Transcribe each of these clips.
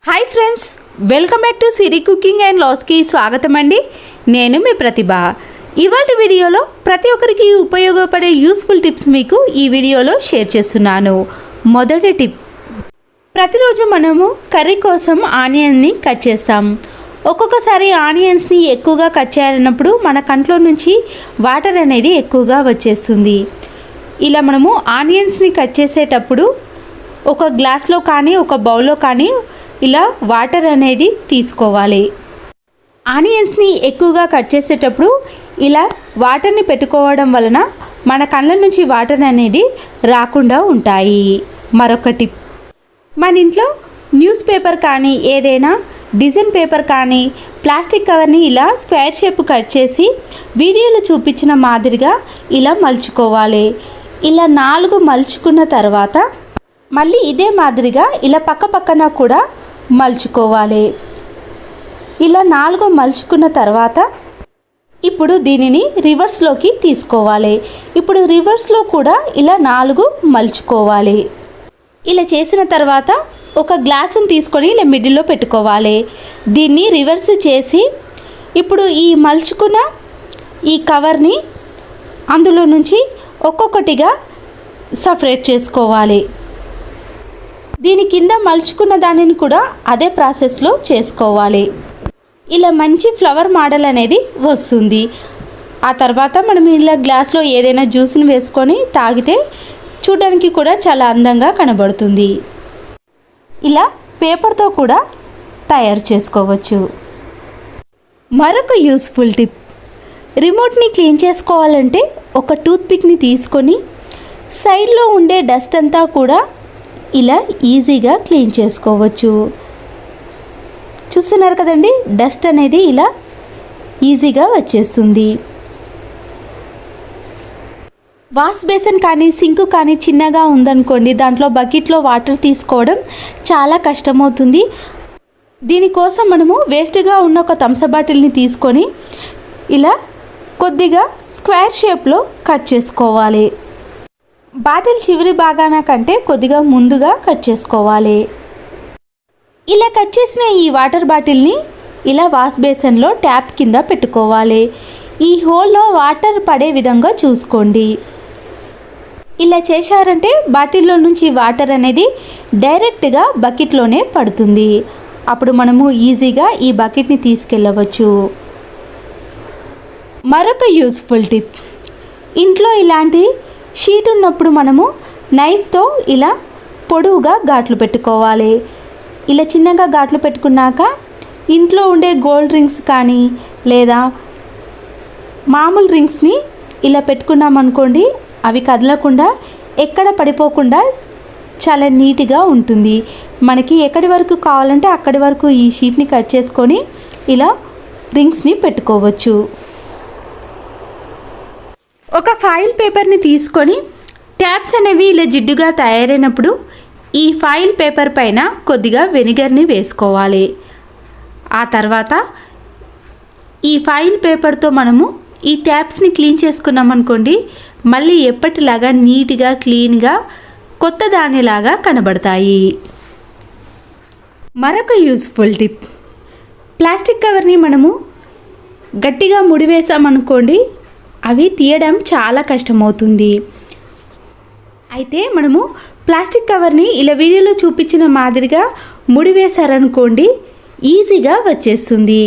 Hi friends, welcome back to Siri cooking and లాస్కి స్వాగతం అండి. నేను మీ ప్రతిభ. ఇవాళ వీడియోలో ప్రతి ఒక్కరికి ఉపయోగపడే యూస్ఫుల్ టిప్స్ మీకు ఈ వీడియోలో షేర్ చేస్తున్నాను. మొదటి టిప్, ప్రతిరోజు మనము కర్రీ కోసం ఆనియన్ని కట్ చేస్తాం. ఒక్కొక్కసారి ఆనియన్స్ని ఎక్కువగా కట్ చేయాలన్నప్పుడు మన కంట్లో నుంచి వాటర్ అనేది ఎక్కువగా వచ్చేస్తుంది. ఇలా మనము ఆనియన్స్ని కట్ చేసేటప్పుడు ఒక గ్లాస్లో కానీ ఒక బౌల్లో కానీ ఇలా వాటర్ అనేది తీసుకోవాలి. ఆనియన్స్ని ఎక్కువగా కట్ చేసేటప్పుడు ఇలా వాటర్ని పెట్టుకోవడం వలన మన కళ్ళ నుంచి వాటర్ అనేది రాకుండా ఉంటాయి. మరొక టిప్, మన ఇంట్లో న్యూస్ పేపర్ కానీ ఏదైనా డిజైన్ పేపర్ కానీ ప్లాస్టిక్ కవర్ని ఇలా స్క్వేర్ షేప్ కట్ చేసి వీడియోలో చూపించిన మాదిరిగా ఇలా మలుచుకోవాలి. ఇలా 4 మలుచుకున్న తర్వాత మళ్ళీ ఇదే మాదిరిగా ఇలా పక్కన కూడా మలుచుకోవాలి. ఇలా 4 మలుచుకున్న తర్వాత ఇప్పుడు దీనిని రివర్స్లోకి తీసుకోవాలి. ఇప్పుడు రివర్స్లో కూడా ఇలా 4 మలుచుకోవాలి. ఇలా చేసిన తర్వాత ఒక గ్లాసును తీసుకొని ఇలా మిడిల్లో పెట్టుకోవాలి. దీన్ని రివర్స్ చేసి ఇప్పుడు ఈ మలుచుకున్న ఈ కవర్ని అందులో నుంచి ఒక్కొక్కటిగా సపరేట్ చేసుకోవాలి. దీని కింద మలుచుకున్న దానిని కూడా అదే ప్రాసెస్లో చేసుకోవాలి. ఇలా మంచి ఫ్లవర్ మోడల్ అనేది వస్తుంది. ఆ తర్వాత మనం ఇలా గ్లాస్లో ఏదైనా జ్యూస్ని వేసుకొని తాగితే చూడడానికి కూడా చాలా అందంగా కనబడుతుంది. ఇలా పేపర్తో కూడా తయారు చేసుకోవచ్చు. మరొక యూస్ఫుల్ టిప్, రిమోట్ని క్లీన్ చేసుకోవాలంటే ఒక టూత్పిక్ని తీసుకొని సైడ్లో ఉండే డస్ట్ అంతా కూడా ఇలా ఈజీగా క్లీన్ చేసుకోవచ్చు. చూస్తున్నారు కదండి, డస్ట్ అనేది ఇలా ఈజీగా వచ్చేస్తుంది. వాష్ బేసిన్ కానీ సింక్ కానీ చిన్నగా ఉందనుకోండి, దాంట్లో బకెట్లో వాటర్ తీసుకోవడం చాలా కష్టమవుతుంది. దీనికోసం మనము వేస్ట్గా ఉన్న ఒక థమ్స్ అప్ బాటిల్ని తీసుకొని ఇలా కొద్దిగా స్క్వేర్ షేప్లో కట్ చేసుకోవాలి. బాటిల్ చివరి భాగాన కంటే కొద్దిగా ముందుగా కట్ చేసుకోవాలి. ఇలా కట్ చేసిన ఈ వాటర్ బాటిల్ని ఇలా వాష్ బేసిన్లో ట్యాప్ కింద పెట్టుకోవాలి. ఈ హోల్లో వాటర్ పడే విధంగా చూసుకోండి. ఇలా చేశారంటే బాటిల్లో నుంచి వాటర్ అనేది డైరెక్ట్గా బకెట్లోనే పడుతుంది. అప్పుడు మనము ఈజీగా ఈ బకెట్ని తీసుకెళ్ళవచ్చు. మరొక యూస్ఫుల్ టిప్, ఇంట్లో ఇలాంటి షీట్ ఉన్నప్పుడు మనము నైఫ్తో ఇలా పొడవుగా ఘాట్లు పెట్టుకోవాలి. ఇలా చిన్నగా ఘాట్లు పెట్టుకున్నాక ఇంట్లో ఉండే గోల్డ్ రింగ్స్ కానీ లేదా మామూలు రింగ్స్ని ఇలా పెట్టుకున్నామనుకోండి, అవి కదలకుండా ఎక్కడ పడిపోకుండా చాలా నీట్గా ఉంటుంది. మనకి ఎక్కడి వరకు కావాలంటే అక్కడి వరకు ఈ షీట్ని కట్ చేసుకొని ఇలా రింగ్స్ని పెట్టుకోవచ్చు. ఒక ఫాయిల్ పేపర్ని తీసుకొని ట్యాప్స్ అనేవి ఇలా జిడ్డుగా తయారైనప్పుడు ఈ ఫాయిల్ పేపర్ పైన కొద్దిగా వెనిగర్ని వేసుకోవాలి. ఆ తర్వాత ఈ ఫాయిల్ పేపర్తో మనము ఈ ట్యాప్స్ని క్లీన్ చేసుకున్నామనుకోండి, మళ్ళీ ఎప్పటిలాగా నీట్గా క్లీన్గా కొత్త దానిలాగా కనబడతాయి. మరొక యూస్ఫుల్ టిప్, ప్లాస్టిక్ కవర్ని మనము గట్టిగా ముడివేసామనుకోండి, అవి తీయడం చాలా కష్టమవుతుంది. అయితే మనము ప్లాస్టిక్ కవర్ని ఇలా వీడియోలో చూపించిన మాదిరిగా ముడివేశారనుకోండి, ఈజీగా వచ్చేస్తుంది.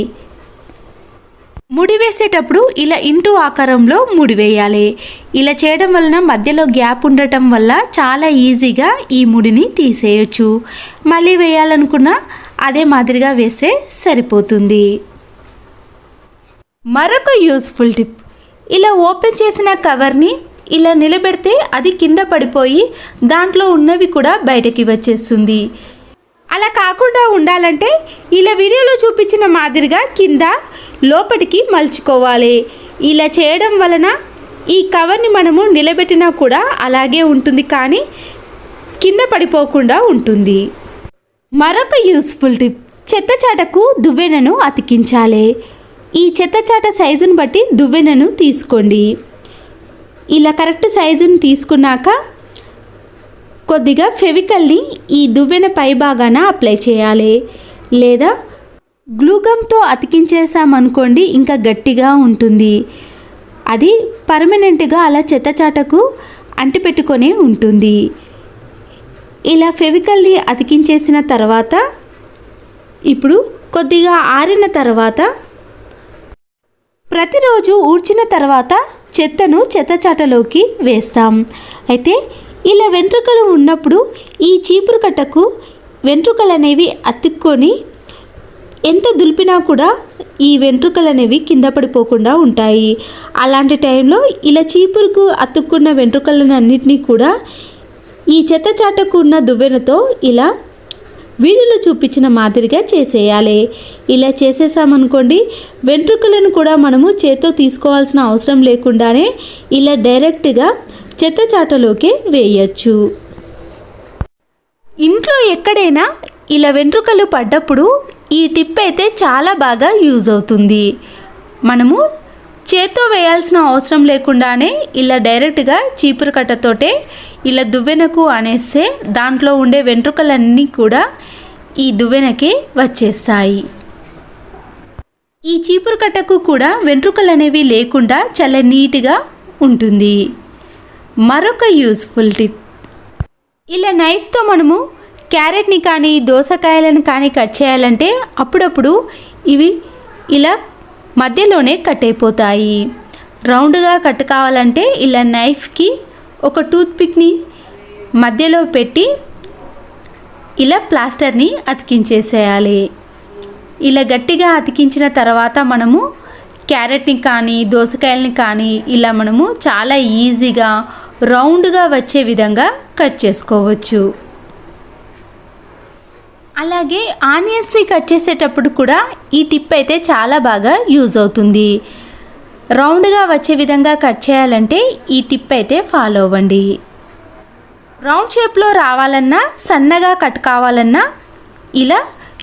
ముడివేసేటప్పుడు ఇలా ఇంటూ ఆకారంలో ముడివేయాలి. ఇలా చేయడం వలన మధ్యలో గ్యాప్ ఉండటం వల్ల చాలా ఈజీగా ఈ ముడిని తీసేయచ్చు. మళ్ళీ వేయాలనుకున్నా అదే మాదిరిగా వేస్తే సరిపోతుంది. మరొక యూస్ఫుల్ టిప్, ఇలా ఓపెన్ చేసిన కవర్ని ఇలా నిలబెడితే అది కింద పడిపోయి దాంట్లో ఉన్నవి కూడా బయటకి వచ్చేస్తుంది. అలా కాకుండా ఉండాలంటే ఇలా వీడియోలో చూపించిన మాదిరిగా కింద లోపలికి మలుచుకోవాలి. ఇలా చేయడం వలన ఈ కవర్ని మనము నిలబెట్టినా కూడా అలాగే ఉంటుంది, కానీ కింద పడిపోకుండా ఉంటుంది. మరొక యూస్ఫుల్ టిప్, చెత్త చాటకు దువ్వెనను అతికించాలి. ఈ చెత్తచాట సైజును బట్టి దువ్వెనను తీసుకోండి. ఇలా కరెక్ట్ సైజును తీసుకున్నాక కొద్దిగా ఫెవికల్ని ఈ దువ్వెన పై భాగాన అప్లై చేయాలి. లేదా గ్లూగమ్తో అతికించేసామనుకోండి ఇంకా గట్టిగా ఉంటుంది. అది పర్మనెంట్గా అలా చెత్తచాటకు అంటిపెట్టుకొని ఉంటుంది. ఇలా ఫెవికల్ని అతికించేసిన తర్వాత ఇప్పుడు కొద్దిగా ఆరిన తర్వాత ప్రతిరోజు ఊడ్చిన తర్వాత చెత్తను చెత్తచాటలోకి వేస్తాం. అయితే ఇలా వెంట్రుకలు ఉన్నప్పుడు ఈ చీపురు కట్టకు వెంట్రుకలు అనేవి అతుక్కొని ఎంత దులిపినా కూడా ఈ వెంట్రుకలు అనేవి కింద పడిపోకుండా ఉంటాయి. అలాంటి టైంలో ఇలా చీపురుకు అతుక్కున్న వెంట్రుకలన్నింటినీ కూడా ఈ చెత్తచాటకు ఉన్న దువ్వెనతో ఇలా వీడియోలో చూపించిన మాదిరిగా చేసేయాలి. ఇలా చేసేసామనుకోండి వెంట్రుకలను కూడా మనము చేత్తో తీసుకోవాల్సిన అవసరం లేకుండానే ఇలా డైరెక్ట్గా చెత్తచాటలోకి వేయచ్చు. ఇంట్లో ఎక్కడైనా ఇలా వెంట్రుకలు పడ్డప్పుడు ఈ టిప్ అయితే చాలా బాగా యూజ్ అవుతుంది. మనము చేత్తో వేయాల్సిన అవసరం లేకుండానే ఇలా డైరెక్ట్గా చీపురు కట్టతోటే ఇలా దువ్వెనకు అనేస్తే దాంట్లో ఉండే వెంట్రుకలన్నీ కూడా ఈ దువ్వెనకి వచ్చేస్తాయి. ఈ చీపురు కట్టకు కూడా వెంట్రుకలు అనేవి లేకుండా చాలా నీట్గా ఉంటుంది. మరొక యూస్ఫుల్ టిప్, ఇలా నైఫ్తో మనము క్యారెట్ని కానీ దోసకాయలను కానీ కట్ చేయాలంటే అప్పుడప్పుడు ఇవి ఇలా మధ్యలోనే కట్ అయిపోతాయి. రౌండ్గా కట్ కావాలంటే ఇలా నైఫ్కి ఒక టూత్పిక్ని మధ్యలో పెట్టి ఇలా ప్లాస్టర్ని అతికించేసేయాలి. ఇలా గట్టిగా అతికించిన తర్వాత మనము క్యారెట్ని కానీ దోసకాయలని కానీ ఇలా మనము చాలా ఈజీగా రౌండ్గా వచ్చే విధంగా కట్ చేసుకోవచ్చు. అలాగే ఆనియన్స్ని కట్ చేసేటప్పుడు కూడా ఈ టిప్ అయితే చాలా బాగా యూజ్ అవుతుంది. రౌండ్గా వచ్చే విధంగా కట్ చేయాలంటే ఈ టిప్ అయితే ఫాలో అవ్వండి. రౌండ్ షేప్లో రావాలన్నా సన్నగా కట్ కావాలన్నా ఇలా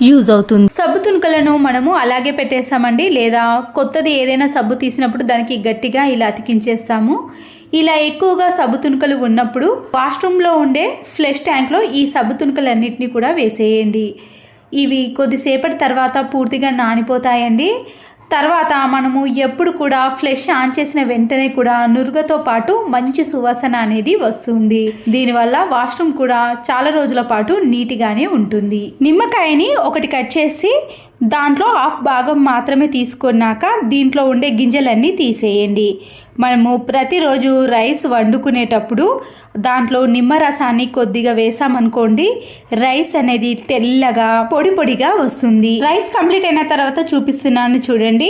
యూజ్ అవుతుంది. సబ్బు తునుకలను మనము అలాగే పెట్టేస్తామండి, లేదా కొత్తది ఏదైనా సబ్బు తీసినప్పుడు దానికి గట్టిగా ఇలా అతికించేస్తాము. ఇలా ఎక్కువగా సబ్బు తునుకలు ఉన్నప్పుడు వాష్రూమ్లో ఉండే ఫ్లష్ ట్యాంక్లో ఈ సబ్బు తునుకలన్నింటినీ కూడా వేసేయండి. ఇవి కొద్దిసేపటి తర్వాత పూర్తిగా నానిపోతాయండి. తర్వాత మనము ఎప్పుడు కూడా ఫ్లష్ ఆన్ చేసిన వెంటనే కూడా నురుగతో పాటు మంచి సువాసన అనేది వస్తుంది. దీనివల్ల వాష్రూమ్ కూడా చాలా రోజుల పాటు నీట్గానే ఉంటుంది. నిమ్మకాయని ఒకటి కట్ చేసి దాంట్లో హాఫ్ భాగం మాత్రమే తీసుకున్నాక దీంట్లో ఉండే గింజలన్నీ తీసేయండి. మనము ప్రతిరోజు రైస్ వండుకునేటప్పుడు దాంట్లో నిమ్మరసాన్ని కొద్దిగా వేసామనుకోండి రైస్ అనేది తెల్లగా పొడి పొడిగా వస్తుంది. రైస్ కంప్లీట్ అయిన తర్వాత చూపిస్తున్నాను చూడండి.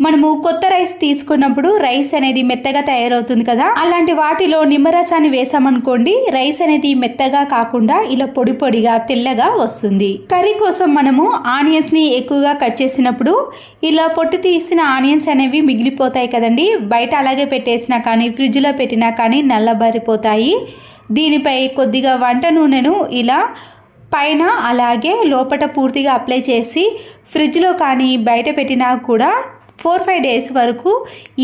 మనము కొత్త రైస్ తీసుకున్నప్పుడు రైస్ అనేది మెత్తగా తయారవుతుంది కదా, అలాంటి వాటిలో నిమ్మరసాన్ని వేసామనుకోండి రైస్ అనేది మెత్తగా కాకుండా ఇలా పొడి పొడిగా తెల్లగా వస్తుంది. కర్రీ కోసం మనము ఆనియన్స్ని ఎక్కువగా కట్ చేసినప్పుడు ఇలా పొట్టు తీసిన ఆనియన్స్ అనేవి మిగిలిపోతాయి కదండి, బయట అలాగే పెట్టేసినా కానీ ఫ్రిడ్జ్లో పెట్టినా కానీ నల్లబారిపోతాయి. దీనిపై కొద్దిగా వంట నూనెను ఇలా పైన అలాగే లోపల పూర్తిగా అప్లై చేసి ఫ్రిడ్జ్లో కానీ బయట పెట్టినా కూడా 4-5 డేస్ వరకు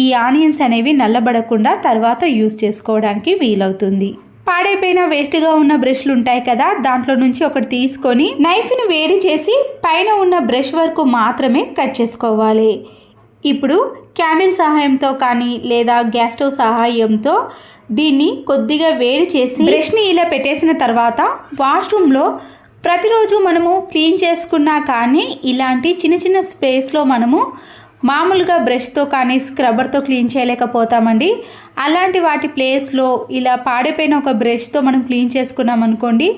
ఈ ఆనియన్స్ అనేవి నల్లబడకుండా తర్వాత యూస్ చేసుకోవడానికి వీలవుతుంది. పాడైపోయిన వేస్ట్గా ఉన్న బ్రష్లు ఉంటాయి కదా, దాంట్లో నుంచి ఒకటి తీసుకొని నైఫ్ని వేడి చేసి పైన ఉన్న బ్రష్ వరకు మాత్రమే కట్ చేసుకోవాలి. ఇప్పుడు క్యాండిల్ సహాయంతో కానీ లేదా గ్యాస్ స్టవ్ సహాయంతో దీన్ని కొద్దిగా వేడి చేసి బ్రష్ని ఇలా పెట్టేసిన తర్వాత వాష్రూమ్లో ప్రతిరోజు మనము క్లీన్ చేసుకున్నా కానీ ఇలాంటి చిన్న చిన్న స్పేస్లో మనము మామూలుగా బ్రష్తో కానీ స్క్రబ్బర్తో క్లీన్ చేయలేకపోతామండి. అలాంటి వాటి ప్లేస్లో ఇలా పాడైపోయిన ఒక బ్రష్తో మనం క్లీన్ చేసుకున్నాం అనుకోండి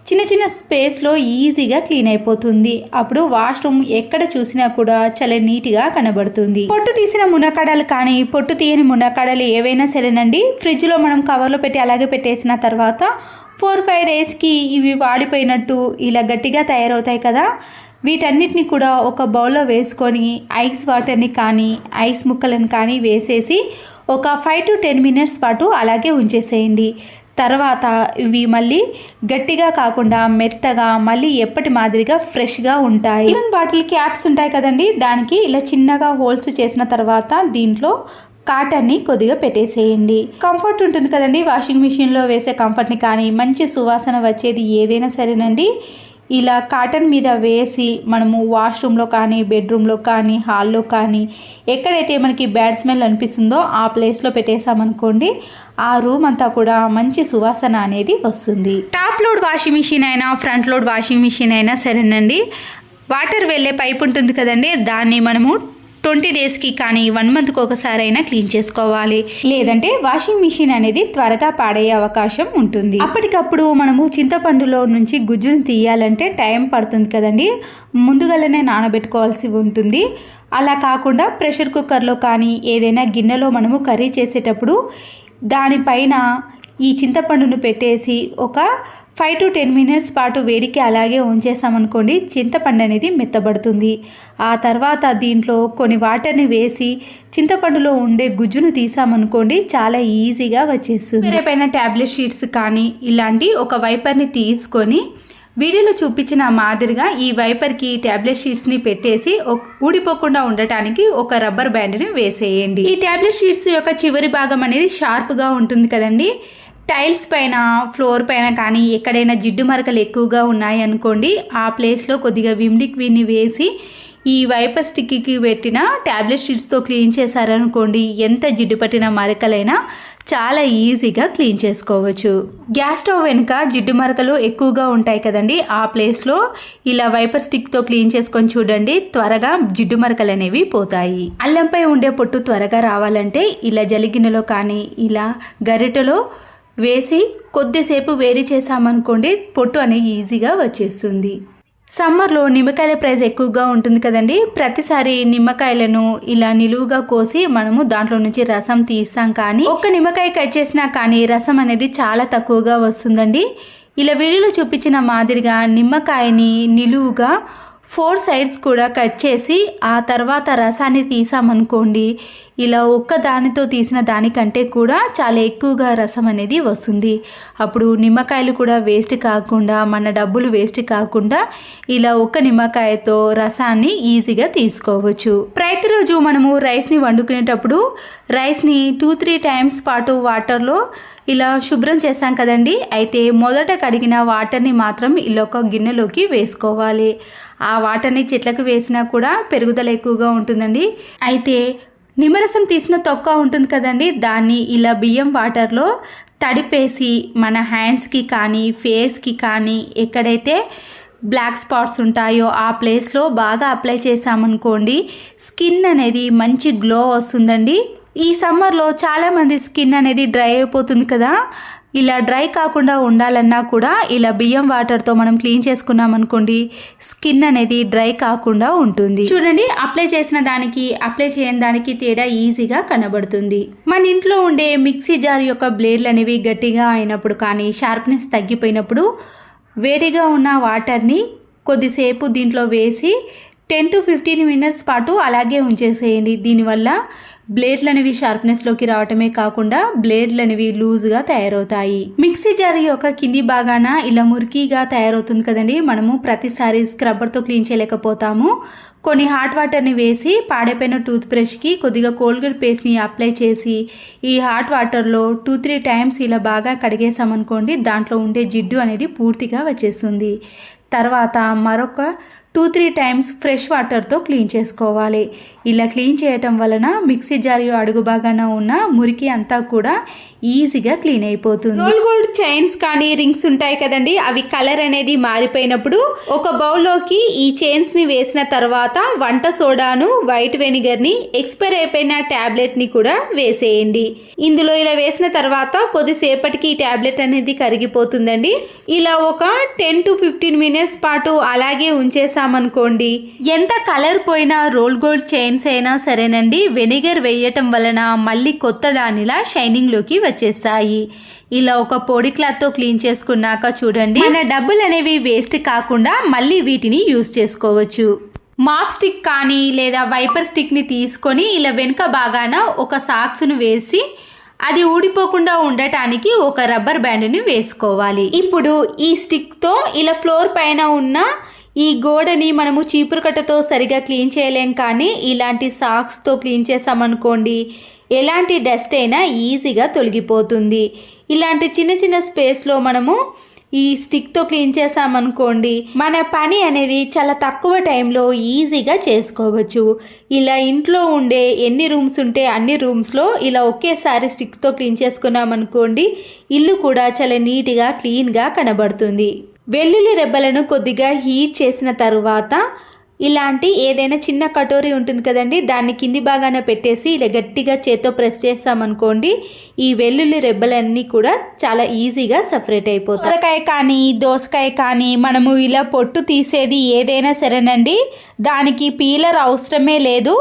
చిన్న చిన్న స్పేస్లో ఈజీగా క్లీన్ అయిపోతుంది. అప్పుడు వాష్రూమ్ ఎక్కడ చూసినా కూడా చాలా నీట్గా కనబడుతుంది. పొట్టు తీసిన మునక్కాడలు కానీ పొట్టు తీయని మునక్కాడలు ఏవైనా సరేనండి, ఫ్రిడ్జ్లో మనం కవర్లో పెట్టి అలాగే పెట్టేసిన తర్వాత 4-5 డేస్కి ఇవి వాడిపోయినట్టు ఇలా గట్టిగా తయారవుతాయి కదా, వీటన్నిటిని కూడా ఒక బౌల్లో వేసుకొని ఐస్ వాటర్ని కానీ ఐస్ ముక్కలను కానీ వేసేసి ఒక 5 to 10 మినిట్స్ పాటు అలాగే ఉంచేసేయండి. తర్వాత ఇవి మళ్ళీ గట్టిగా కాకుండా మెత్తగా మళ్ళీ ఎప్పటి మాదిరిగా ఫ్రెష్గా ఉంటాయి. బాటిల్ క్యాప్స్ ఉంటాయి కదండి, దానికి ఇలా చిన్నగా హోల్స్ చేసిన తర్వాత దీంట్లో కాటన్ని కొద్దిగా పెట్టేసేయండి. కంఫర్ట్ ఉంటుంది కదండి, వాషింగ్ మిషన్లో వేసే కంఫర్ట్ని కానీ మంచి సువాసన వచ్చేది ఏదైనా సరేనండి, ఇలా కాటన్ మీద వేసి మనము వాష్రూమ్లో కానీ బెడ్రూమ్లో కానీ హాల్లో కానీ ఎక్కడైతే మనకి బ్యాడ్ స్మెల్ అనిపిస్తుందో ఆ ప్లేస్లో పెట్టేసామనుకోండి, ఆ రూమ్ అంతా కూడా మంచి సువాసన అనేది వస్తుంది. టాప్ లోడ్ వాషింగ్ మిషన్ అయినా ఫ్రంట్ లోడ్ వాషింగ్ మిషన్ అయినా సరేనండి, వాటర్ వెళ్ళే పైప్ ఉంటుంది కదండి, దాన్ని మనము 20 డేస్కి కానీ 1 మంత్కి ఒకసారి అయినా క్లీన్ చేసుకోవాలి. లేదంటే వాషింగ్ మిషన్ అనేది త్వరగా పాడయ్యే అవకాశం ఉంటుంది. అప్పటికప్పుడు మనము చింతపండులో నుంచి గుజ్జును తీయాలంటే టైం పడుతుంది కదండి, ముందుగానే నానబెట్టుకోవాల్సి ఉంటుంది. అలా కాకుండా ప్రెషర్ కుక్కర్లో కానీ ఏదైనా గిన్నెలో మనము కర్రీ చేసేటప్పుడు దానిపైన ఈ చింతపండును పెట్టేసి ఒక 5 to 10 మినిట్స్ పాటు వేడికి అలాగే ఉంచేసామనుకోండి, చింతపండు అనేది మెత్తబడుతుంది. ఆ తర్వాత దీంట్లో కొన్ని వాటర్ని వేసి చింతపండులో ఉండే గుజ్జును తీసామనుకోండి, చాలా ఈజీగా వచ్చేస్తుంది. వేరేపైన ట్యాబ్లెట్ షీట్స్ కానీ ఇలాంటి ఒక వైపర్ని తీసుకొని వీడియోలో చూపించిన మాదిరిగా ఈ వైపర్కి ట్యాబ్లెట్ షీట్స్ని పెట్టేసి ఊడిపోకుండా ఉండటానికి ఒక రబ్బర్ బ్యాండ్ని వేసేయండి. ఈ ట్యాబ్లెట్ షీట్స్ యొక్క చివరి భాగం అనేది షార్ప్గా ఉంటుంది కదండి, టైల్స్ పైన ఫ్లోర్ పైన కానీ ఎక్కడైనా జిడ్డు మరకలు ఎక్కువగా ఉన్నాయి అనుకోండి, ఆ ప్లేస్లో కొద్దిగా విమ్ లిక్విడ్ని వేసి ఈ వైపర్ స్టిక్కి పెట్టిన ట్యాబ్లెట్ షీట్స్తో క్లీన్ చేశారనుకోండి, ఎంత జిడ్డు పట్టిన మరకలైనా చాలా ఈజీగా క్లీన్ చేసుకోవచ్చు. గ్యాస్ స్టవ్ వెనుక జిడ్డు మరకలు ఎక్కువగా ఉంటాయి కదండి, ఆ ప్లేస్లో ఇలా వైపర్ స్టిక్తో క్లీన్ చేసుకొని చూడండి, త్వరగా జిడ్డు మరకలు అనేవి పోతాయి. అల్లంపై ఉండే పొట్టు త్వరగా రావాలంటే ఇలా జలిగిన్నెలో కానీ ఇలా గరిటెలో వేసి కొద్దిసేపు వేడి చేసామనుకోండి, పొట్టు అనేది ఈజీగా వచ్చేస్తుంది. సమ్మర్లో నిమ్మకాయల ప్రైస్ ఎక్కువగా ఉంటుంది కదండి, ప్రతిసారి నిమ్మకాయలను ఇలా నిలువుగా కోసి మనము దాంట్లో నుంచి రసం తీస్తాం, కానీ ఒక్క నిమ్మకాయ కట్ చేసినా కానీ రసం అనేది చాలా తక్కువగా వస్తుందండి. ఇలా వీడియోలో చూపించిన మాదిరిగా నిమ్మకాయని నిలువుగా 4 సైడ్స్ కూడా కట్ చేసి ఆ తర్వాత రసాన్ని తీసామనుకోండి, ఇలా ఒక్క దానితో తీసిన దానికంటే కూడా చాలా ఎక్కువగా రసం అనేది వస్తుంది. అప్పుడు నిమ్మకాయలు కూడా వేస్ట్ కాకుండా మన డబ్బులు వేస్ట్ కాకుండా ఇలా ఒక్క నిమ్మకాయతో రసాన్ని ఈజీగా తీసుకోవచ్చు. ప్రతిరోజు మనము రైస్ని వండుకునేటప్పుడు రైస్ని 2-3 టైమ్స్ పాటు వాటర్లో ఇలా శుభ్రం చేస్తాం కదండి, అయితే మొదట కడిగిన వాటర్ని మాత్రం ఇలా ఒక గిన్నెలోకి వేసుకోవాలి. ఆ వాటర్ని చెట్లకు వేసినా కూడా పెరుగుదల ఎక్కువగా ఉంటుందండి. అయితే నిమ్మరసం తీసిన తొక్క ఉంటుంది కదండి, దాన్ని ఇలా బియ్యం వాటర్లో తడిపేసి మన హ్యాండ్స్కి కానీ ఫేస్కి కానీ ఎక్కడైతే బ్లాక్ స్పాట్స్ ఉంటాయో ఆ ప్లేస్లో బాగా అప్లై చేసామనుకోండి, స్కిన్ అనేది మంచి గ్లో వస్తుందండి. ఈ సమ్మర్లో చాలామంది స్కిన్ అనేది డ్రై అయిపోతుంది కదా, ఇలా డ్రై కాకుండా ఉండాలన్నా కూడా ఇలా బియ్యం వాటర్తో మనం క్లీన్ చేసుకున్నాం అనుకోండి, స్కిన్ అనేది డ్రై కాకుండా ఉంటుంది. చూడండి, అప్లై చేసిన దానికి అప్లై చేయని దానికి తేడా ఈజీగా కనబడుతుంది. మన ఇంట్లో ఉండే మిక్సీ జార్ యొక్క బ్లేడ్లు అనేవి గట్టిగా అయినప్పుడు కానీ షార్ప్నెస్ తగ్గిపోయినప్పుడు వేడిగా ఉన్న వాటర్ని కొద్దిసేపు దీంట్లో వేసి 10 to 15 మినిట్స్ పాటు అలాగే ఉంచేసేయండి. దీనివల్ల బ్లేడ్లు అనేవి షార్ప్నెస్లోకి రావటమే కాకుండా బ్లేడ్లు అనేవి లూజ్గా తయారవుతాయి. మిక్సీ జార్ యొక్క కింది భాగాన ఇలా మురికిగా తయారవుతుంది కదండి, మనము ప్రతిసారి స్క్రబ్బర్తో క్లీన్ చేయలేకపోతాము. కొన్ని హాట్ వాటర్ని వేసి పాడైపోయిన టూత్ బ్రష్కి కొద్దిగా కోల్గేట్ పేస్ట్ని అప్లై చేసి ఈ హాట్ వాటర్లో 2-3 టైమ్స్ ఇలా బాగా కడిగేసామనుకోండి, దాంట్లో ఉండే జిడ్డు అనేది పూర్తిగా వచ్చేస్తుంది. తర్వాత మరొక 2-3 టైమ్స్ ఫ్రెష్ వాటర్తో క్లీన్ చేసుకోవాలి. ఇలా క్లీన్ చేయటం వలన మిక్సీ జార్ అడుగు భాగాన ఉన్న మురికి అంతా కూడా ఈజీగా క్లీన్ అయిపోతుంది. రోల్ గోల్డ్ చైన్స్ కానీ రింగ్స్ ఉంటాయి కదండి, అవి కలర్ అనేది మారిపోయినప్పుడు ఒక బౌల్లోకి ఈ చైన్స్ని వేసిన తర్వాత వంట సోడాను, వైట్ వెనిగర్ని, ఎక్స్పైర్ అయిపోయిన ట్యాబ్లెట్ని కూడా వేసేయండి. ఇందులో ఇలా వేసిన తర్వాత కొద్దిసేపటికి ఈ ట్యాబ్లెట్ అనేది కరిగిపోతుందండి. ఇలా ఒక 10 to 15 మినిట్స్ పాటు అలాగే ఉంచేసామనుకోండి, ఎంత కలర్ పోయినా రోల్ గోల్డ్ చైన్స్ అయినా సరేనండి, వెనిగర్ వేయటం వలన మళ్ళీ కొత్త దానిలా షైనింగ్లోకి వచ్చేస్తాయి. ఇలా ఒక పొడి క్లాత్తో క్లీన్ చేసుకున్నాక చూడండి, మన డబ్బులు అనేవి వేస్ట్ కాకుండా మళ్ళీ వీటిని యూస్ చేసుకోవచ్చు. మాప్ స్టిక్ కానీ లేదా వైపర్ స్టిక్ని తీసుకొని ఇలా వెనుక భాగాన ఒక సాక్స్ను వేసి అది ఊడిపోకుండా ఉండటానికి ఒక రబ్బర్ బ్యాండ్ని వేసుకోవాలి. ఇప్పుడు ఈ స్టిక్తో ఇలా ఫ్లోర్ పైన ఉన్న ఈ గోడని మనము చీపురు కట్టతో సరిగా క్లీన్ చేయలేం, కానీ ఇలాంటి సాక్స్తో క్లీన్ చేసామనుకోండి ఎలాంటి డస్ట్ అయినా ఈజీగా తొలగిపోతుంది. ఇలాంటి చిన్న చిన్న స్పేస్లో మనము ఈ స్టిక్తో క్లీన్ చేసామనుకోండి మన పని అనేది చాలా తక్కువ టైంలో ఈజీగా చేసుకోవచ్చు. ఇలా ఇంట్లో ఉండే ఎన్ని రూమ్స్ ఉంటే అన్ని రూమ్స్లో ఇలా ఒకేసారి స్టిక్తో క్లీన్ చేసుకున్నామనుకోండి ఇల్లు కూడా చాలా నీట్గా క్లీన్గా కనబడుతుంది. వెల్లుల్లి రెబ్బలను కొద్దిగా హీట్ చేసిన తరువాత ఇలాంటి ఏదైనా చిన్న కటోరీ ఉంటుంది కదండి, దాన్ని కింది భాగాన పెట్టేసి ఇలా గట్టిగా చేత్తో ప్రెస్ చేస్తామనుకోండి ఈ వెల్లుల్లి రెబ్బలన్నీ కూడా చాలా ఈజీగా సపరేట్ అయిపోతాయి. సొరకాయ కానీ దోసకాయ కానీ మనము ఇలా పొట్టు తీసేది ఏదైనా సరేనండి, దానికి పీలర్ అవసరమే లేదు.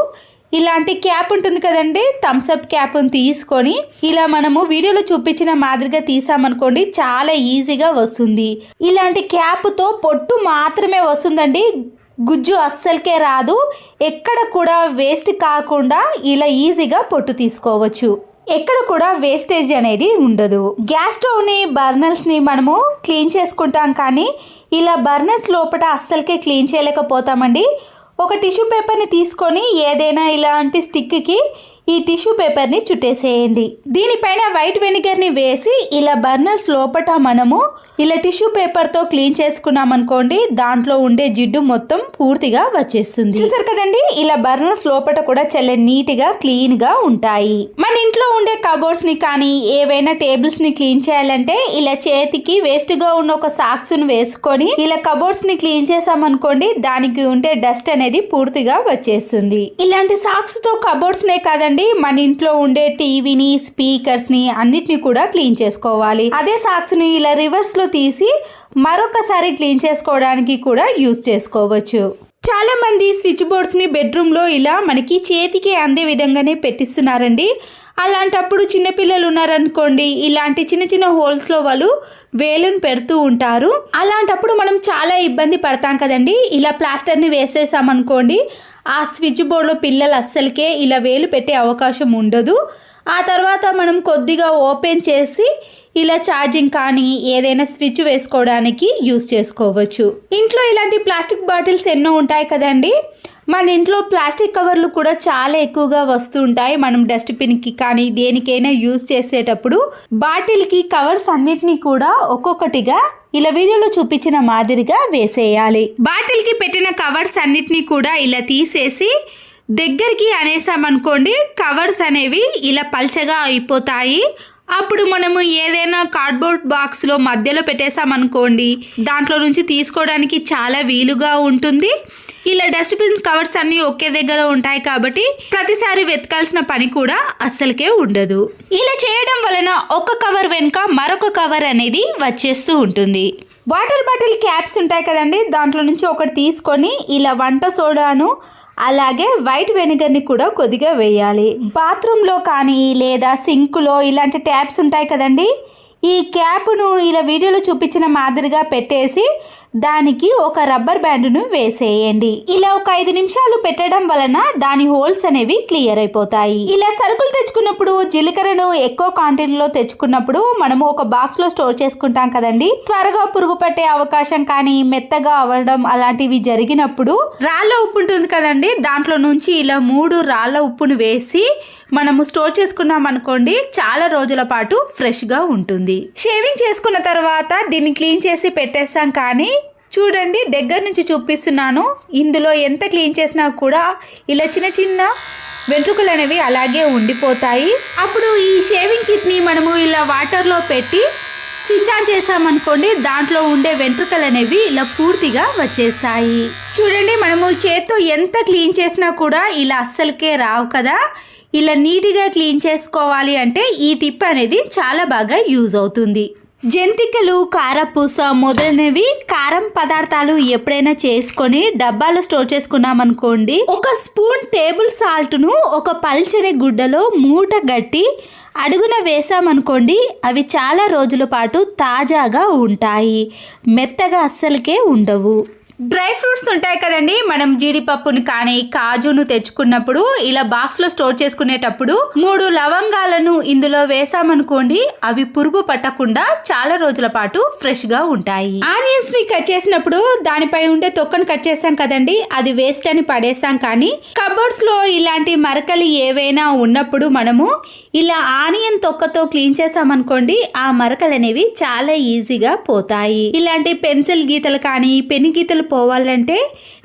ఇలాంటి క్యాప్ ఉంటుంది కదండి, థమ్స్అప్ క్యాప్ని తీసుకొని ఇలా మనము వీడియోలో చూపించిన మాదిరిగా తీసామనుకోండి చాలా ఈజీగా వస్తుంది. ఇలాంటి క్యాప్తో పొట్టు మాత్రమే వస్తుందండి, గుజ్జు అస్సలకే రాదు. ఎక్కడ కూడా వేస్ట్ కాకుండా ఇలా ఈజీగా పొట్టు తీసుకోవచ్చు. ఎక్కడ కూడా వేస్టేజ్ అనేది ఉండదు. గ్యాస్ స్టవ్ని బర్నర్స్ని మనము క్లీన్ చేసుకుంటాం కానీ ఇలా బర్నర్స్ లోపల అస్సలకే క్లీన్ చేయలేకపోతామండి. ఒక టిష్యూ పేపర్ని తీసుకొని ఏదైనా ఇలాంటి స్టిక్కి ఈ టిష్యూ పేపర్ని చుట్టేసేయండి. దీనిపైన వైట్ వెనిగర్ని వేసి ఇలా బర్నర్స్ లోపల మనము ఇలా టిష్యూ పేపర్తో క్లీన్ చేసుకున్నాం అనుకోండి దాంట్లో ఉండే జిడ్డు మొత్తం పూర్తిగా వచ్చేస్తుంది. చూసారు కదండి, ఇలా బర్నర్స్ లోపల కూడా చాలా నీట్గా క్లీన్గా ఉంటాయి. మన ఇంట్లో ఉండే కబోర్డ్స్ని కానీ ఏవైనా టేబుల్స్ని క్లీన్ చేయాలంటే ఇలా చేతికి వేస్ట్గా ఉన్న ఒక సాక్స్ను వేసుకొని ఇలా కబోర్డ్స్ని క్లీన్ చేసామనుకోండి దానికి ఉండే డస్ట్ అనేది పూర్తిగా వచ్చేస్తుంది. ఇలాంటి సాక్స్తో కబోర్డ్స్నే కాదండి మన ఇంట్లో ఉండే టీవీని స్పీకర్స్ని అన్నిటిని కూడా క్లీన్ చేసుకోవాలి. అదే సాక్స్ని ఇలా రివర్స్లో తీసి మరొకసారి క్లీన్ చేసుకోవడానికి కూడా యూజ్ చేసుకోవచ్చు. చాలా మంది స్విచ్ బోర్డ్స్ని బెడ్రూమ్లో ఇలా మనకి చేతికి అందే విధంగానే పెట్టిస్తున్నారండి. అలాంటప్పుడు చిన్నపిల్లలు ఉన్నారనుకోండి ఇలాంటి చిన్న చిన్న హోల్స్లో వాళ్ళు వేలును పెడుతూ ఉంటారు. అలాంటప్పుడు మనం చాలా ఇబ్బంది పడతాం కదండి. ఇలా ప్లాస్టర్ని వేసేసామనుకోండి ఆ స్విచ్ బోర్డ్లో పిల్లలు అస్సలకే ఇలా వేలు పెట్టే అవకాశం ఉండదు. ఆ తర్వాత మనం కొద్దిగా ఓపెన్ చేసి ఇలా ఛార్జింగ్ కానీ ఏదైనా స్విచ్ వేసుకోవడానికి యూస్ చేసుకోవచ్చు. ఇంట్లో ఇలాంటి ప్లాస్టిక్ బాటిల్స్ ఎన్నో ఉంటాయి కదండి. మన ఇంట్లో ప్లాస్టిక్ కవర్లు కూడా చాలా ఎక్కువగా వస్తూ ఉంటాయి. మనం డస్ట్బిన్కి కానీ దేనికైనా యూజ్ చేసేటప్పుడు బాటిల్కి కవర్స్ అన్నిటినీ కూడా ఒక్కొక్కటిగా ఇలా వీడియోలో చూపించిన మాదిరిగా వేసేయాలి. బాటిల్కి పెట్టిన కవర్స్ అన్నిటినీ కూడా ఇలా తీసేసి దగ్గరికి అనేసామనుకోండి కవర్స్ అనేవి ఇలా పల్చగా అయిపోతాయి. అప్పుడు మనము ఏదైనా కార్డ్బోర్డ్ బాక్స్లో మధ్యలో పెట్టేసామనుకోండి దాంట్లో నుంచి తీసుకోవడానికి చాలా వీలుగా ఉంటుంది. ఇలా డస్ట్బిన్ కవర్స్ అన్నీ ఒకే దగ్గర ఉంటాయి కాబట్టి ప్రతిసారి వెతకాల్సిన పని కూడా అస్సలకే ఉండదు. ఇలా చేయడం వలన ఒక కవర్ వెనుక మరొక కవర్ అనేది వచ్చేస్తూ ఉంటుంది. వాటర్ బాటిల్ క్యాప్స్ ఉంటాయి కదండి, దాంట్లో నుంచి ఒకటి తీసుకొని ఇలా వంట సోడాను అలాగే వైట్ వెనిగర్ని కూడా కొద్దిగా వేయాలి. బాత్రూంలో కానీ లేదా సింకులో ఇలాంటి ట్యాప్స్ ఉంటాయి కదండి, ఈ క్యాప్ను ఇలా వీడియోలో చూపించిన మాదిరిగా పెట్టేసి దానికి ఒక రబ్బర్ బ్యాండ్ను వేసేయండి. ఇలా ఒక 5 నిమిషాలు పెట్టడం వలన దాని హోల్స్ అనేవి క్లియర్ అయిపోతాయి. ఇలా సరుకులు తెచ్చుకున్నప్పుడు జీలకర్రను ఎక్కువ క్వాంటిటీలో తెచ్చుకున్నప్పుడు మనము ఒక బాక్స్లో స్టోర్ చేసుకుంటాం కదండి. త్వరగా పురుగు పట్టే అవకాశం కానీ మెత్తగా అవ్వడం అలాంటివి జరిగినప్పుడు రాళ్ళ ఉప్పు ఉంటుంది కదండి, దాంట్లో నుంచి ఇలా 3 రాళ్ళ ఉప్పును వేసి మనము స్టోర్ చేసుకున్నాం అనుకోండి చాలా రోజుల పాటు ఫ్రెష్గా ఉంటుంది. షేవింగ్ చేసుకున్న తర్వాత దీన్ని క్లీన్ చేసి పెట్టేస్తాం కానీ చూడండి దగ్గర నుంచి చూపిస్తున్నాను, ఇందులో ఎంత క్లీన్ చేసినా కూడా ఇలా చిన్న చిన్న వెంట్రుకలు అనేవి అలాగే ఉండిపోతాయి. అప్పుడు ఈ షేవింగ్ కిట్ని మనము ఇలా వాటర్లో పెట్టి స్విచ్ ఆన్ చేసామనుకోండి దాంట్లో ఉండే వెంట్రుకలు అనేవి ఇలా పూర్తిగా వచ్చేస్తాయి. చూడండి మనము చేత్తో ఎంత క్లీన్ చేసినా కూడా ఇలా అస్సలకే రావు కదా. ఇలా నీట్గా క్లీన్ చేసుకోవాలి అంటే ఈ టిప్ అనేది చాలా బాగా యూజ్ అవుతుంది. జంతికలు కారపూస మొదలైనవి కారం పదార్థాలు ఎప్పుడైనా చేసుకొని డబ్బాలో స్టోర్ చేసుకున్నామనుకోండి ఒక స్పూన్ టేబుల్ సాల్ట్ను ఒక పల్చని గుడ్డలో మూట గట్టి అడుగున వేసామనుకోండి అవి చాలా రోజుల పాటు తాజాగా ఉంటాయి, మెత్తగా అస్సలకే ఉండవు. డ్రై ఫ్రూట్స్ ఉంటాయి కదండి, మనం జీడిపప్పుని కానీ కాజును తెచ్చుకున్నప్పుడు ఇలా బాక్స్లో స్టోర్ చేసుకునేటప్పుడు 3 లవంగాలను ఇందులో వేసామనుకోండి, అవి పురుగు పట్టకుండా చాలా రోజుల పాటు ఫ్రెష్గా ఉంటాయి. ఆనియన్స్ని కట్ చేసినప్పుడు దానిపై ఉండే తొక్కను కట్ చేసాం కదండి, అది వేస్ట్ అని పడేసాం. కానీ కబోర్డ్స్లో ఇలాంటి మరకలు ఏవైనా ఉన్నప్పుడు మనము ఇలా ఆనియన్ తొక్కతో క్లీన్ చేసామనుకోండి, ఆ మరకలు అనేవి చాలా ఈజీగా పోతాయి. ఇలాంటి పెన్సిల్ గీతలు కానీ పెన్ గీతలు పోవాలంటే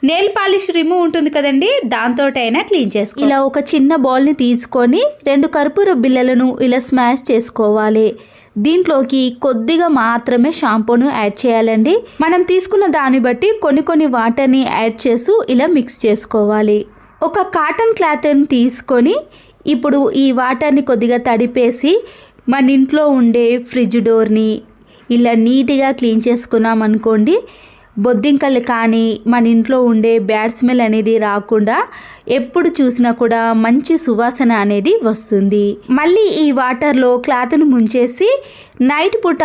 నెయిల్ పాలిష్ రిమూవ్ ఉంటుంది కదండి, దాంతోటైనా క్లీన్ చేసుకో. ఇలా ఒక చిన్న బౌల్ని తీసుకొని 2 కర్పూర బిళ్ళలను ఇలా స్మాష్ చేసుకోవాలి. దీంట్లోకి కొద్దిగా మాత్రమే షాంపూను యాడ్ చేయాలండి. మనం తీసుకున్న దాన్ని బట్టి కొన్ని వాటర్ని యాడ్ చేస్తూ ఇలా మిక్స్ చేసుకోవాలి. ఒక కాటన్ క్లాత్ని తీసుకొని ఇప్పుడు ఈ వాటర్ని కొద్దిగా తడిపేసి మన ఇంట్లో ఉండే ఫ్రిడ్జ్ డోర్ని ఇలా నీట్గా క్లీన్ చేసుకున్నాం అనుకోండి, బొద్దింకలు కానీ మన ఇంట్లో ఉండే బ్యాడ్ స్మెల్ అనేది రాకుండా ఎప్పుడు చూసినా కూడా మంచి సువాసన అనేది వస్తుంది. మళ్ళీ ఈ వాటర్లో క్లాత్ను ముంచేసి నైట్ పూట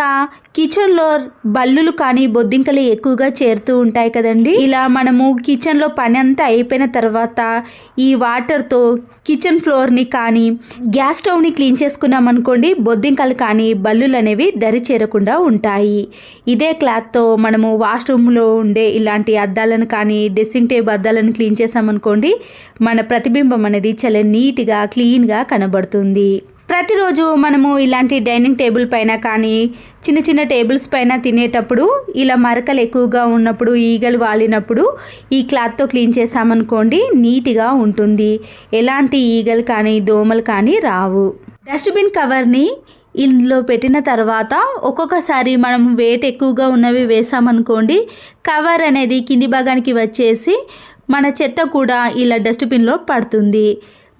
కిచెన్లో బల్లులు కానీ బొద్దింకలు ఎక్కువగా చేరుతూ ఉంటాయి కదండి, ఇలా మనము కిచెన్లో పని అంతా అయిపోయిన తర్వాత ఈ వాటర్తో కిచెన్ ఫ్లోర్ని కానీ గ్యాస్ స్టవ్ని క్లీన్ చేసుకున్నాం అనుకోండి, బొద్దింకలు కానీ బల్లులు అనేవి దరి చేరకుండా ఉంటాయి. ఇదే క్లాత్తో మనము వాష్రూమ్లో ఉండే ఇలాంటి అద్దాలను కానీ డ్రెస్సింగ్ టేబుల్ అద్దాలను క్లీన్ చేసామనుకోండి, మన ప్రతిబింబం అనేది చాలా నీట్గా క్లీన్గా కనబడుతుంది. ప్రతిరోజు మనము ఇలాంటి డైనింగ్ టేబుల్ పైన కానీ చిన్న టేబుల్స్ పైన తినేటప్పుడు ఇలా మరకలు ఎక్కువగా ఉన్నప్పుడు, ఈగలు వాలినప్పుడు ఈ క్లాత్తో క్లీన్ చేసామనుకోండి, నీట్గా ఉంటుంది. ఎలాంటి ఈగలు కానీ దోమలు కానీ రావు. డస్ట్బిన్ కవర్ని ఇందులో పెట్టిన తర్వాత ఒక్కొక్కసారి మనం వెయిట్ ఎక్కువగా ఉన్నవి వేసామనుకోండి, కవర్ అనేది కింది భాగానికి వచ్చేసి మన చెత్త కూడా ఇలా డస్ట్బిన్లో పడుతుంది.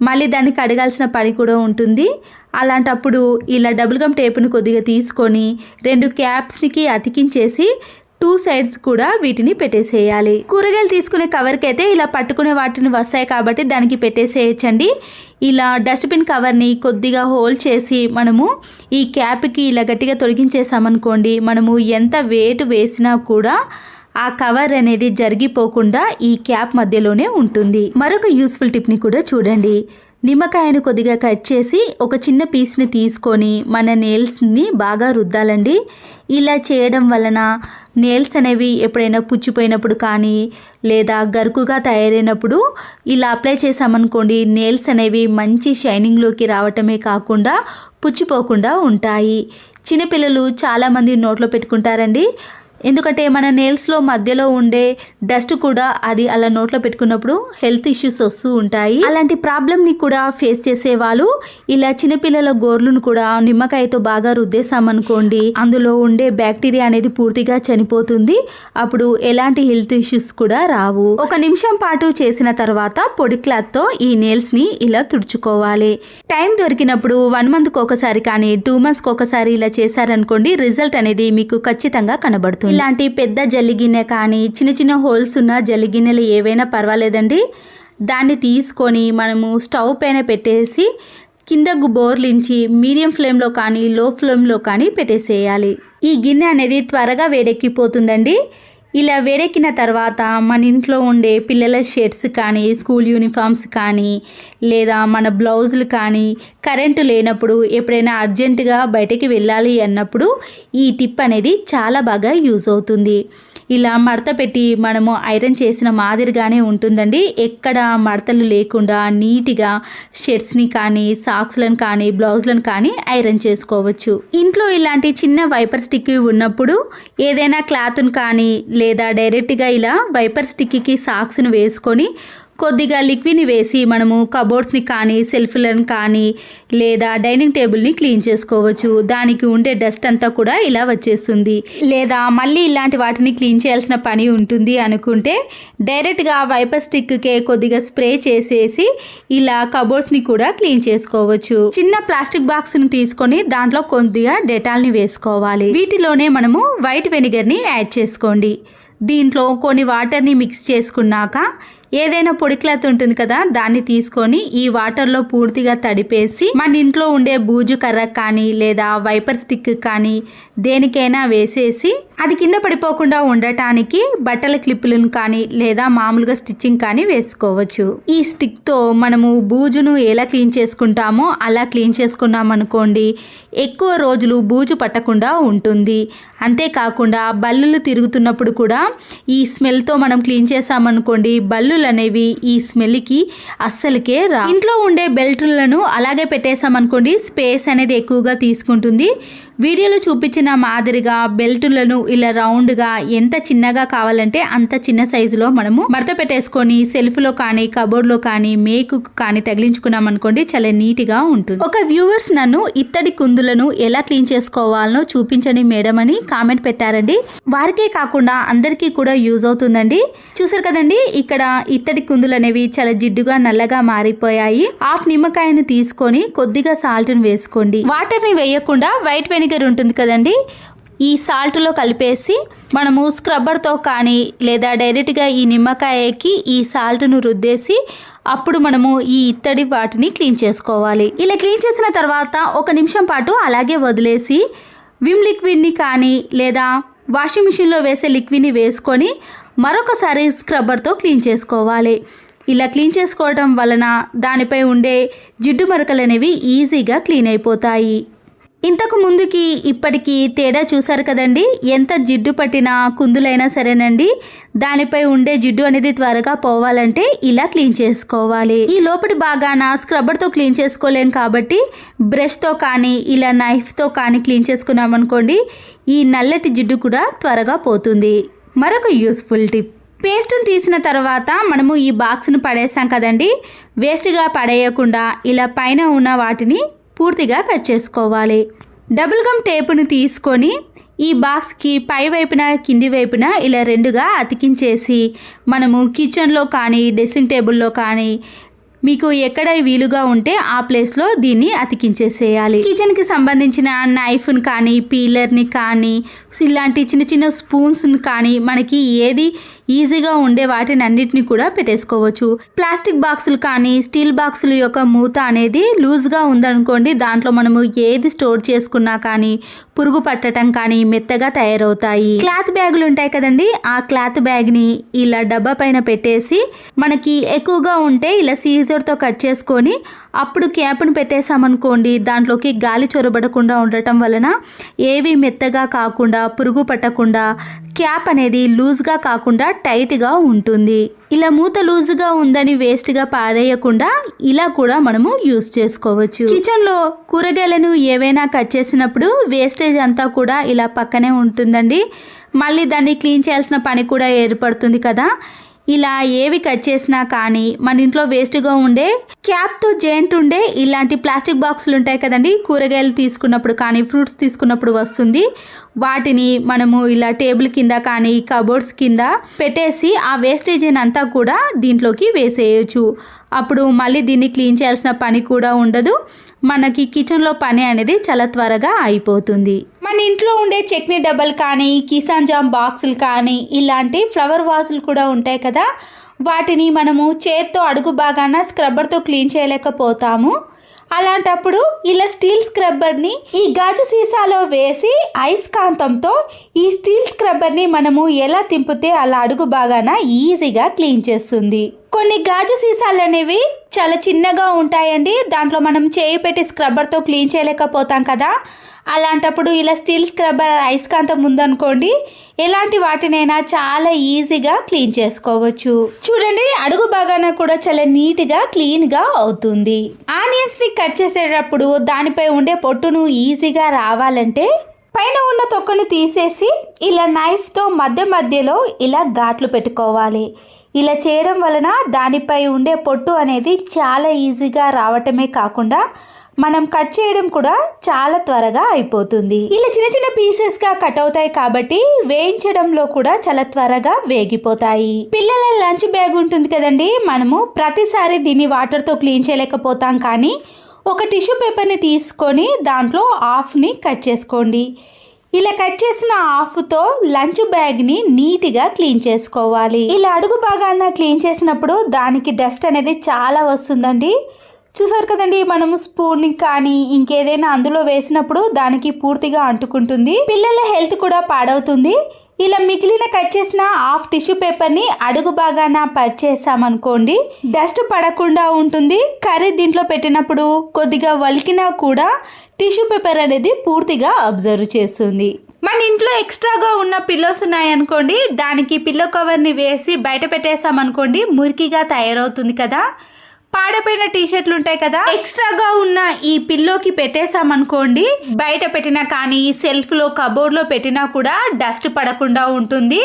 మళ్ళీ దాన్ని కడగాల్సిన పని కూడా ఉంటుంది. అలాంటప్పుడు ఇలా డబుల్ గమ్ టేపుని కొద్దిగా తీసుకొని 2 క్యాప్స్కి అతికించేసి 2 సైడ్స్ కూడా వీటిని పెట్టేసేయాలి. కూరగాయలు తీసుకునే కవర్కి అయితే ఇలా పట్టుకునే వాటిని వస్తాయి కాబట్టి దానికి పెట్టేసేయచ్చండి. ఇలా డస్ట్బిన్ కవర్ని కొద్దిగా హోల్ చేసి మనము ఈ క్యాప్కి ఇలా గట్టిగా తొలగించేసామనుకోండి, మనము ఎంత వెయిట్ వేసినా కూడా ఆ కవర్ అనేది జరిగిపోకుండా ఈ క్యాప్ మధ్యలోనే ఉంటుంది. మరొక యూస్ఫుల్ టిప్ని కూడా చూడండి. నిమ్మకాయను కొద్దిగా కట్ చేసి ఒక చిన్న పీస్ని తీసుకొని మన నెయిల్స్ని బాగా రుద్దాలండి. ఇలా చేయడం వలన నెయిల్స్ అనేవి ఎప్పుడైనా పుచ్చిపోయినప్పుడు కానీ లేదా గరుకుగా తయారైనప్పుడు ఇలా అప్లై చేసామనుకోండి, నెయిల్స్ అనేవి మంచి షైనింగ్లోకి రావటమే కాకుండా పుచ్చిపోకుండా ఉంటాయి. చిన్నపిల్లలు చాలామంది నోట్లో పెట్టుకుంటారండి, ఎందుకంటే మన నెయిల్స్లో మధ్యలో ఉండే డస్ట్ కూడా అది అలా నోట్లో పెట్టుకున్నప్పుడు హెల్త్ ఇష్యూస్ వస్తూ ఉంటాయి. అలాంటి ప్రాబ్లమ్ని కూడా ఫేస్ చేసేవాళ్ళు ఇలా చిన్నపిల్లల గోర్లను కూడా నిమ్మకాయతో బాగా రుద్దేశామనుకోండి, అందులో ఉండే బ్యాక్టీరియా అనేది పూర్తిగా చనిపోతుంది. అప్పుడు ఎలాంటి హెల్త్ ఇష్యూస్ కూడా రావు. 1 నిమిషం పాటు చేసిన తర్వాత పొడి క్లాత్తో ఈ నెయిల్స్ని ఇలా తుడుచుకోవాలి. టైం దొరికినప్పుడు 1 మంత్కి ఒకసారి కానీ 2 మంత్స్కి ఒకసారి ఇలా చేశారనుకోండి, రిజల్ట్ అనేది మీకు ఖచ్చితంగా కనబడుతుంది. ఇలాంటి పెద్ద జల్లిగిన్నె కానీ చిన్న హోల్స్ ఉన్న జల్లిగిన్నెలు ఏవైనా పర్వాలేదండి, దాన్ని తీసుకొని మనము స్టవ్ పైన పెట్టేసి కిందకు బోర్లించి మీడియం ఫ్లేమ్లో కానీ లో ఫ్లేమ్లో కానీ పెట్టేసేయాలి. ఈ గిన్నె అనేది త్వరగా వేడెక్కిపోతుందండి. ఇలా వేడెక్కిన తర్వాత మన ఇంట్లో ఉండే పిల్లల షర్ట్స్ కానీ స్కూల్ యూనిఫామ్స్ కానీ లేదా మన బ్లౌజులు కానీ కరెంటు లేనప్పుడు ఎప్పుడైనా అర్జెంటుగా బయటకి వెళ్ళాలి అన్నప్పుడు ఈ టిప్ అనేది చాలా బాగా యూజ్ అవుతుంది. ఇలా మడత పెట్టి మనము ఐరన్ చేసిన మాదిరిగానే ఉంటుందండి. ఎక్కడ మడతలు లేకుండా నీట్గా షర్ట్స్ని కానీ సాక్స్లను కానీ బ్లౌజ్లను కానీ ఐరన్ చేసుకోవచ్చు. ఇంట్లో ఇలాంటి చిన్న వైపర్ స్టిక్ ఉన్నప్పుడు ఏదైనా క్లాత్ను కానీ లేదా డైరెక్ట్గా ఇలా వైపర్ స్టిక్కి సాక్స్ను వేసుకొని కొద్దిగా లిక్విడ్ని వేసి మనము కబోర్డ్స్ని కానీ సెల్ఫ్లను కానీ లేదా డైనింగ్ టేబుల్ని క్లీన్ చేసుకోవచ్చు. దానికి ఉండే డస్ట్ అంతా కూడా ఇలా వచ్చేస్తుంది. లేదా మళ్ళీ ఇలాంటి వాటిని క్లీన్ చేయాల్సిన పని ఉంటుంది అనుకుంటే డైరెక్ట్గా వైపర్ స్టిక్కే కొద్దిగా స్ప్రే చేసేసి ఇలా కబోర్డ్స్ని కూడా క్లీన్ చేసుకోవచ్చు. చిన్న ప్లాస్టిక్ బాక్స్ని తీసుకొని దాంట్లో కొద్దిగా డెటాల్ని వేసుకోవాలి. వీటిలోనే మనము వైట్ వెనిగర్ని యాడ్ చేసుకోండి. దీంట్లో కొన్ని వాటర్ని మిక్స్ చేసుకున్నాక ఏదైనా పొడి క్లాత్ ఉంటుంది కదా, దాన్ని తీసుకొని ఈ వాటర్లో పూర్తిగా తడిపేసి మన ఇంట్లో ఉండే బూజు కర్ర కానీ లేదా వైపర్ స్టిక్ కానీ దేనికైనా వేసేసి అది కింద పడిపోకుండా ఉండటానికి బట్టల క్లిప్పులను కానీ లేదా మామూలుగా స్టిచ్చింగ్ కానీ వేసుకోవచ్చు. ఈ స్టిక్తో మనము బూజును ఎలా క్లీన్ చేసుకుంటామో అలా క్లీన్ చేసుకున్నాం అనుకోండి, ఎక్కువ రోజులు బూజు పట్టకుండా ఉంటుంది. అంతేకాకుండా బల్లులు తిరుగుతున్నప్పుడు కూడా ఈ స్మెల్తో మనం క్లీన్ చేసామనుకోండి, బల్లులు అనేవి ఈ స్మెల్కి అస్సలకే రా. ఇంట్లో ఉండే బెల్టులను అలాగే పెట్టేసామనుకోండి, స్పేస్ అనేది ఎక్కువగా తీసుకుంటుంది. వీడియోలో చూపించిన మాదిరిగా బెల్టులను ఇలా రౌండ్గా ఎంత చిన్నగా కావాలంటే అంత చిన్న సైజులో మనము మడత పెట్టేసుకొని సెల్ఫ్లో కానీ కబోర్డ్లో కానీ మేకు కానీ తగిలించుకున్నాం అనుకోండి, చాలా నీట్గా ఉంటుంది. ఒక వ్యూవర్స్ నన్ను ఇత్తడి కుందులను ఎలా క్లీన్ చేసుకోవాలనో చూపించండి మేడం అని కామెంట్ పెట్టారండి. వారికే కాకుండా అందరికీ కూడా యూజ్ అవుతుందండి. చూసారు కదండి, ఇక్కడ ఇత్తడి కుందులు అనేవి చాలా జిడ్డుగా నల్లగా మారిపోయాయి. హాఫ్ నిమ్మకాయను తీసుకొని కొద్దిగా సాల్ట్ను వేసుకోండి. వాటర్ని వేయకుండా వైట్ వెనిగర్ ఉంటుంది కదండి, ఈ సాల్ట్లో కలిపేసి మనము స్క్రబ్బర్తో కానీ లేదా డైరెక్ట్గా ఈ నిమ్మకాయకి ఈ సాల్ట్ను రుద్దేసి అప్పుడు మనము ఈ ఇత్తడి వాటిని క్లీన్ చేసుకోవాలి. ఇలా క్లీన్ చేసిన తర్వాత 1 నిమిషం పాటు అలాగే వదిలేసి విమ్ లిక్విడ్ని కానీ లేదా వాషింగ్ మిషన్లో వేసే లిక్విడ్ని వేసుకొని మరొకసారి స్క్రబ్బర్తో క్లీన్ చేసుకోవాలి. ఇలా క్లీన్ చేసుకోవడం వలన దానిపై ఉండే జిడ్డు మరకలు అనేవి ఈజీగా క్లీన్ అయిపోతాయి. ఇంతకు ముందుకి ఇప్పటికీ తేడా చూసారు కదండి. ఎంత జిడ్డు పట్టిన కుందులైనా సరేనండి, దానిపై ఉండే జిడ్డు అనేది త్వరగా పోవాలంటే ఇలా క్లీన్ చేసుకోవాలి. ఈ లోపటి భాగాన స్క్రబ్బర్తో క్లీన్ చేసుకోలేం కాబట్టి బ్రష్తో కానీ ఇలా నైఫ్తో కానీ క్లీన్ చేసుకున్నామనుకోండి, ఈ నల్లటి జిడ్డు కూడా త్వరగా పోతుంది. మరొక యూస్ఫుల్ టిప్, పేస్ట్ని తీసిన తర్వాత మనము ఈ బాక్స్ను పడేసాం కదండి, వేస్ట్గా పడేయకుండా ఇలా పైన ఉన్న వాటిని పూర్తిగా కట్ చేసుకోవాలి. డబుల్ గమ్ టేపును తీసుకొని ఈ బాక్స్కి పై వైపున కింది వైపున ఇలా 2గా అతికించేసి మనము కిచెన్లో కానీ డ్రెస్సింగ్ టేబుల్లో కానీ మీకు ఎక్కడ వీలుగా ఉంటే ఆ ప్లేస్లో దీన్ని అతికించేసేయాలి. కిచెన్కి సంబంధించిన నైఫ్ని కానీ పీలర్ని కానీ ఇలాంటి చిన్న చిన్న స్పూన్స్ని కానీ మనకి ఏది ఈజీగా ఉండే వాటిని అన్నిటిని కూడా పెట్టేసుకోవచ్చు. ప్లాస్టిక్ బాక్సులు కానీ స్టీల్ బాక్సుల యొక్క మూత అనేది లూజ్గా ఉందనుకోండి, దాంట్లో మనము ఏది స్టోర్ చేసుకున్నా కానీ పురుగు పట్టడం కానీ మెత్తగా తయారవుతాయి. క్లాత్ బ్యాగులు ఉంటాయి కదండి, ఆ క్లాత్ బ్యాగ్ని ఇలా డబ్బా పైన పెట్టేసి మనకి ఎక్కువగా ఉంటే ఇలా సీజర్తో కట్ చేసుకొని అప్పుడు క్యాప్ను పెట్టేసామనుకోండి, దాంట్లోకి గాలి చొరబడకుండా ఉండటం వలన ఏవి మెత్తగా కాకుండా పురుగు పట్టకుండా క్యాప్ అనేది లూజ్గా కాకుండా టైట్గా ఉంటుంది. ఇలా మూత లూజ్గా ఉందని వేస్ట్గా పారేయకుండా ఇలా కూడా మనము యూస్ చేసుకోవచ్చు. కిచెన్లో కూరగాయలను ఏవైనా కట్ చేసినప్పుడు వేస్టేజ్ అంతా కూడా ఇలా పక్కనే ఉంటుందండి. మళ్ళీ దాన్ని క్లీన్ చేయాల్సిన పని కూడా ఏర్పడుతుంది కదా. ఇలా ఏవి కట్ చేసినా కానీ మన ఇంట్లో వేస్ట్గా ఉండే క్యాప్తో జాయింట్ ఉండే ఇలాంటి ప్లాస్టిక్ బాక్సులు ఉంటాయి కదండి, కూరగాయలు తీసుకున్నప్పుడు కానీ ఫ్రూట్స్ తీసుకున్నప్పుడు వస్తుంది, వాటిని మనము ఇలా టేబుల్ కింద కానీ కబోర్డ్స్ కింద పెట్టేసి ఆ వేస్టేజ్ అంతా కూడా దీంట్లోకి వేసేయచ్చు. అప్పుడు మళ్ళీ దీన్ని క్లీన్ చేయాల్సిన పని కూడా ఉండదు. మనకి కిచెన్లో పని అనేది చాలా త్వరగా అయిపోతుంది. మన ఇంట్లో ఉండే చట్నీ డబ్బాలు కానీ కిసాన్ జామ్ బాక్సులు కానీ ఇలాంటి ఫ్లవర్ వాజులు కూడా ఉంటాయి కదా, వాటిని మనము చేత్తో అడుగు భాగాన స్క్రబ్బర్తో క్లీన్ చేయలేకపోతాము. అలాంటప్పుడు ఇలా స్టీల్ స్క్రబ్బర్ని ఈ గాజు సీసాలో వేసి అయస్కాంతంతో ఈ స్టీల్ స్క్రబ్బర్ని మనము ఎలా తింపితే అలా అడుగు భాగాన ఈజీగా క్లీన్ చేస్తుంది. కొన్ని గాజు సీసాలు అనేవి చాలా చిన్నగా ఉంటాయండి, దాంట్లో మనం చేయి పెట్టి స్క్రబ్బర్తో క్లీన్ చేయలేకపోతాం కదా. అలాంటప్పుడు ఇలా స్టీల్ స్క్రబ్బర్ అయస్కాంతం ఉందనుకోండి, ఎలాంటి వాటినైనా చాలా ఈజీగా క్లీన్ చేసుకోవచ్చు. చూడండి, అడుగు భాగాన కూడా చాలా నీట్గా క్లీన్గా అవుతుంది. ఆనియన్స్ని కట్ చేసేటప్పుడు దానిపై ఉండే పొట్టును ఈజీగా రావాలంటే పైన ఉన్న తొక్కను తీసేసి ఇలా నైఫ్తో మధ్యలో ఇలా ఘాట్లు పెట్టుకోవాలి. ఇలా చేయడం వలన దానిపై ఉండే పొట్టు అనేది చాలా ఈజీగా రావటమే కాకుండా మనం కట్ చేయడం కూడా చాలా త్వరగా అయిపోతుంది. ఇలా చిన్న చిన్న పీసెస్గా కట్ అవుతాయి కాబట్టి వేయించడంలో కూడా చాలా త్వరగా వేగిపోతాయి. పిల్లల లంచ్ బ్యాగ్ ఉంటుంది కదండి, మనము ప్రతిసారి దీన్ని వాటర్తో క్లీన్ చేయలేకపోతాం కానీ ఒక టిష్యూ పేపర్ని తీసుకొని దాంట్లో హాఫ్ని కట్ చేసుకోండి. ఇలా కట్ చేసిన హాఫ్తో లంచ్ బ్యాగ్ని నీట్గా క్లీన్ చేసుకోవాలి. ఇలా అడుగు భాగాన క్లీన్ చేసినప్పుడు దానికి డస్ట్ అనేది చాలా వస్తుందండి. చూసారు కదండి, మనము స్పూన్ కానీ ఇంకేదైనా అందులో వేసినప్పుడు దానికి పూర్తిగా అంటుకుంటుంది. పిల్లల హెల్త్ కూడా పాడవుతుంది. ఇలా మిగిలిన కట్ చేసిన హాఫ్ టిష్యూ పేపర్ని అడుగు భాగాన పట్ చేసామనుకోండి, డస్ట్ పడకుండా ఉంటుంది. కర్రీ దీంట్లో పెట్టినప్పుడు కొద్దిగా వలికినా కూడా టిష్యూ పేపర్ అనేది పూర్తిగా అబ్జర్వ్ చేస్తుంది. మన ఇంట్లో ఎక్స్ట్రాగా ఉన్న పిల్లోస్ ఉన్నాయనుకోండి, దానికి పిల్లో కవర్ని వేసి బయట పెట్టేసామనుకోండి, మురికిగా తయారవుతుంది కదా. పాడైపోయిన టీషర్ట్లు ఉంటాయి కదా, ఎక్స్ట్రాగా ఉన్న ఈ పిల్లోకి పెట్టేసామనుకోండి, బయట పెట్టినా కానీ సెల్ఫ్లో కబోర్డ్లో పెట్టినా కూడా డస్ట్ పడకుండా ఉంటుంది.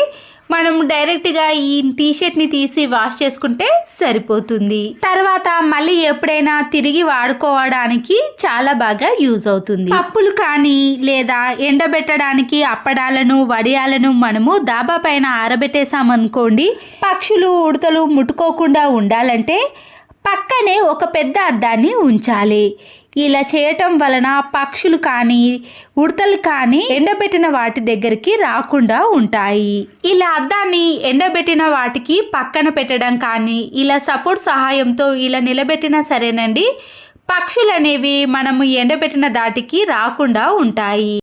మనం డైరెక్ట్గా ఈ టీషర్ట్ని తీసి వాష్ చేసుకుంటే సరిపోతుంది. తర్వాత మళ్ళీ ఎప్పుడైనా తిరిగి వాడుకోవడానికి చాలా బాగా యూజ్ అవుతుంది. పప్పులు కానీ లేదా ఎండబెట్టడానికి అప్పడాలను వడియాలను మనము దాబా పైన ఆరబెట్టేసామనుకోండి, పక్షులు ఉడతలు ముట్టుకోకుండా ఉండాలంటే పక్కనే ఒక పెద్ద అద్దాన్ని ఉంచాలి. ఇలా చేయటం వలన పక్షులు కానీ ఉడతలు కానీ ఎండబెట్టిన వాటి దగ్గరికి రాకుండా ఉంటాయి. ఇలా అద్దాన్ని ఎండబెట్టిన వాటికి పక్కన పెట్టడం కానీ ఇలా సపోర్ట్ సహాయంతో ఇలా నిలబెట్టినా సరేనండి, పక్షులు అనేవి మనము ఎండబెట్టిన దాటికి రాకుండా ఉంటాయి.